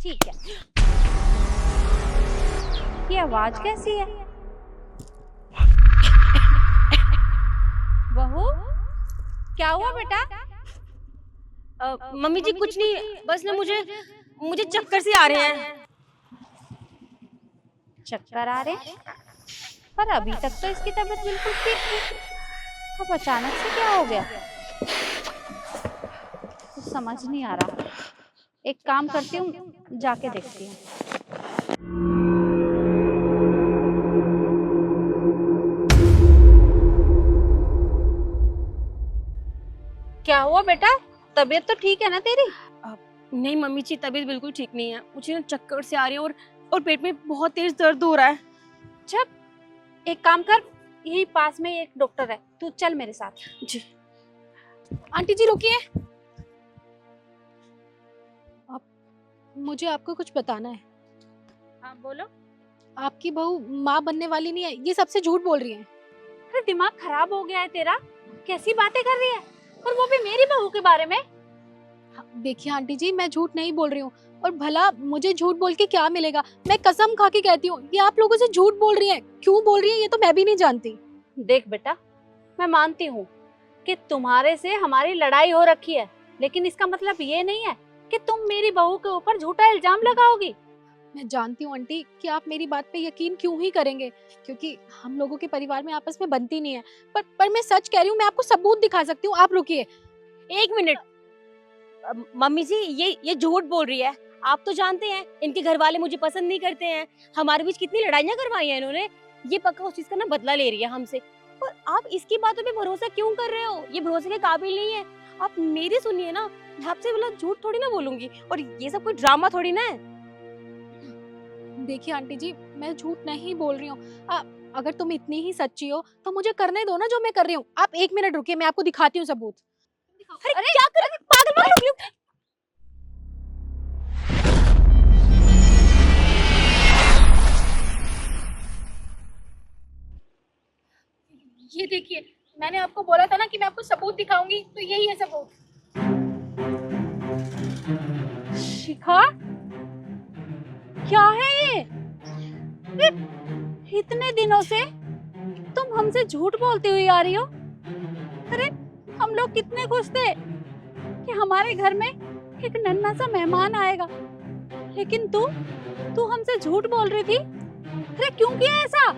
ठीक है। ये आवाज कैसी है? बहू, क्या हुआ बेटा? मम्मी जी कुछ नहीं, बस ना मुझे मुझे चक्कर से आ रहे हैं। चक्कर आ रहे हैं? पर अभी तक तो इसकी तबीयत बिल्कुल ठीक थी, अब अचानक से क्या हो गया? कुछ समझ नहीं आ रहा। एक काम करती हूँ, जाके देखती हूँ। क्या हुआ बेटा? तबीयत तो ठीक है ना तेरी? नहीं मम्मी जी, तबीयत बिल्कुल ठीक नहीं है। मुझे ना चक्कर से आ रही है और पेट में बहुत तेज दर्द हो रहा है। जब एक काम कर, यही पास में एक डॉक्टर है, तू चल मेरे साथ। जी। आंटी जी रुकिए, मुझे आपको कुछ बताना है। हाँ बोलो। आपकी बहू माँ बनने वाली नहीं है, ये सबसे झूठ बोल रही है। अरे दिमाग खराब हो गया है तेरा? कैसी बातें कर रही है, और वो भी मेरी बहू के बारे में? देखिए आंटी जी, मैं झूठ नहीं बोल रही हूँ, और भला मुझे झूठ बोल के क्या मिलेगा। मैं कसम खा के कहती हूँ, ये आप लोगों से झूठ बोल रही है। क्यों बोल रही है ये तो मैं भी नहीं जानती। देख बेटा, मैं मानती हूँ कि तुम्हारे से हमारी लड़ाई हो रखी है, लेकिन इसका मतलब ये नहीं है कि तुम मेरी बहू के ऊपर झूठा इल्जाम लगाओगी। मैं जानती हूँ आंटी कि आप मेरी बात पे यकीन क्यों ही करेंगे, क्योंकि हम लोगों के परिवार में आपस में बनती नहीं है। पर मैं सच कह रही हूँ, मैं आपको सबूत दिखा सकती हूँ। आप रुकिए। एक मिनट। मम्मी जी, ये झूठ बोल रही है। आप तो जानते हैं इनके घर वाले मुझे पसंद नहीं करते हैं। हमारे बीच कितनी लड़ाइयाँ करवाई हैं इन्होंने। ये पक्का उस चीज का ना बदला ले रही है हमसे। और आप इसकी बातों पे भरोसा क्यों कर रहे हो? ये भरोसे के काबिल नहीं है। आप मेरी सुनिए ना, मैं आपसे बोला झूठ थोड़ी ना बोलूंगी, और ये सब कोई ड्रामा थोड़ी ना है। देखिए आंटी जी, मैं झूठ नहीं बोल रही हूँ। अगर तुम इतनी ही सच्ची हो तो मुझे करने दो ना जो मैं कर रही हूँ। आप एक मिनट रुकिए, मैं आपको दिखाती हूँ सबूत। अरे क्या कर रहे, पागल वागल हो गई हो? ये देखिए, मैंने आपको बोला था ना कि मैं आपको सबूत दिखाऊंगी, तो यही है सबूत। शिखा, क्या है ये? अरे, इतने दिनों से तुम हमसे झूठ बोलती हुई आ रही हो। अरे हम लोग कितने खुश थे कि हमारे घर में एक नन्हा सा मेहमान आएगा, लेकिन तू तू हमसे झूठ बोल रही थी। अरे क्यों किया ऐसा?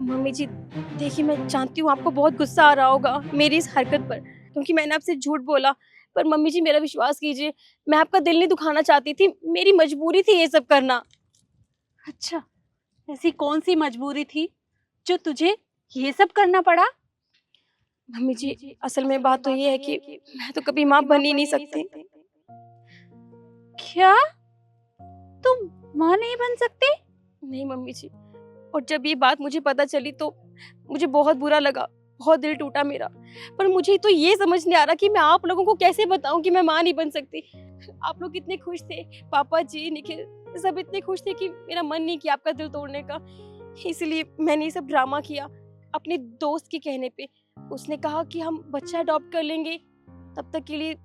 मम्मी जी देखिए, मैं जानती हूँ आपको बहुत गुस्सा आ रहा होगा मेरी इस हरकत पर, क्योंकि मैंने आपसे झूठ बोला। पर मम्मी जी मेरा विश्वास कीजिए, मैं आपका दिल नहीं दुखाना चाहती थी, मेरी मजबूरी थी ये सब करना। अच्छा, ऐसी कौन सी मजबूरी थी जो तुझे ये सब करना पड़ा? मम्मी जी असल में बात तो ये है कि मैं तो कभी माँ बन ही नहीं सकती। क्या तुम माँ नहीं बन सकती? नहीं मम्मी जी, और जब ये बात मुझे पता चली तो मुझे बहुत बुरा लगा, बहुत दिल टूटा मेरा। पर मुझे तो ये समझ नहीं आ रहा कि मैं आप लोगों को कैसे बताऊं कि मैं माँ नहीं बन सकती। आप लोग कितने खुश थे, पापा जी, निखिल, सब इतने खुश थे कि मेरा मन नहीं किया आपका दिल तोड़ने का। इसलिए मैंने ये सब ड्रामा किया अपने दोस्त के कहने पे। उसने कहा कि हम बच्चा अडॉप्ट कर लेंगे, तब तक के लिए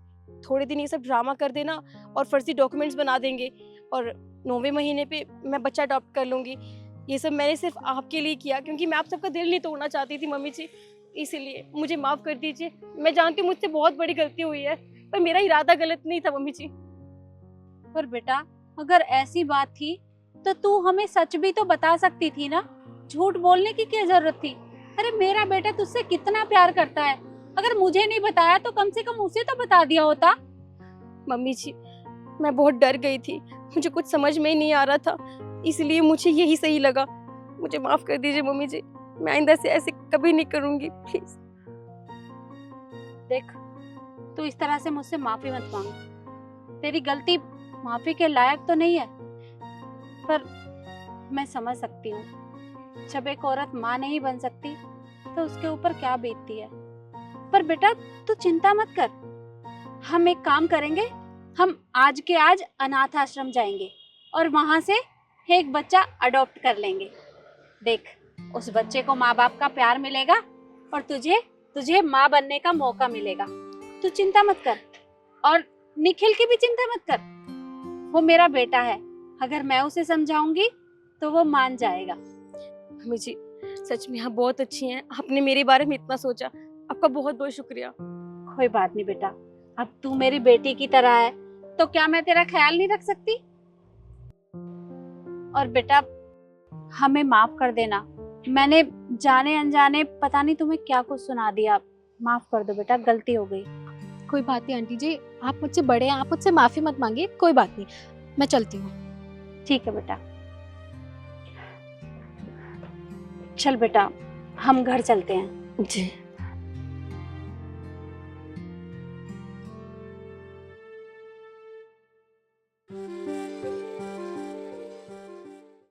थोड़े दिन ये सब ड्रामा कर देना और फर्जी डॉक्यूमेंट्स बना देंगे, और 9वें महीने पे मैं बच्चा अडॉप्ट कर लूंगी। ये सब मैंने सिर्फ आपके लिए किया, क्योंकि मैं आप सबका दिल नहीं तोड़ना चाहती थी मम्मी जी। इसीलिए मुझे माफ कर दीजिए। मैं जानती हूँ मुझसे बहुत बड़ी गलती हुई है, पर मेरा इरादा गलत नहीं था मम्मी जी। पर बेटा, अगर ऐसी बात थी तो तू हमें सच भी तो बता सकती थी ना। झूठ बोलने की क्या जरूरत थी? अरे मेरा बेटा तुझसे कितना प्यार करता है, अगर मुझे नहीं बताया तो कम से कम उसे तो बता दिया होता। मम्मी जी मैं बहुत डर गई थी, मुझे कुछ समझ में ही नहीं आ रहा था, इसलिए मुझे यही सही लगा। मुझे माफ कर दीजिए मम्मी जी, मैं आइंदा से ऐसे कभी नहीं करूंगी, प्लीज। देख, तू इस तरह से मुझसे माफी मत मांग। तेरी गलती माफी के लायक तो नहीं है, पर मैं समझ सकती हूँ जब एक औरत माँ नहीं बन सकती तो उसके ऊपर क्या बीतती है। पर बेटा तू चिंता मत कर, हम एक काम करेंगे, हम आज के आज अनाथ आश्रम जाएंगे और वहां से एक बच्चा अडॉप्ट कर लेंगे। देख, उस बच्चे को माँ बाप का प्यार मिलेगा और तुझे तुझे माँ बनने का मौका मिलेगा। तू चिंता मत कर, और निखिल की भी चिंता मत कर, वो मेरा बेटा है, अगर मैं उसे समझाऊंगी तो वो मान जाएगा। मम्मी जी सच में आप बहुत अच्छी हैं, आपने मेरे बारे में इतना सोचा, आपका बहुत बहुत शुक्रिया। कोई बात नहीं बेटा, अब तू मेरी बेटी की तरह है तो क्या मैं तेरा ख्याल नहीं रख सकती? और बेटा हमें माफ कर देना, मैंने जाने अनजाने पता नहीं तुम्हें क्या कुछ सुना दिया। माफ कर दो बेटा, गलती हो गई। कोई बात नहीं आंटी जी, आप मुझसे बड़े हैं, आप मुझसे माफी मत मांगिए, कोई बात नहीं, मैं चलती हूँ। ठीक है बेटा, चल बेटा हम घर चलते हैं। जी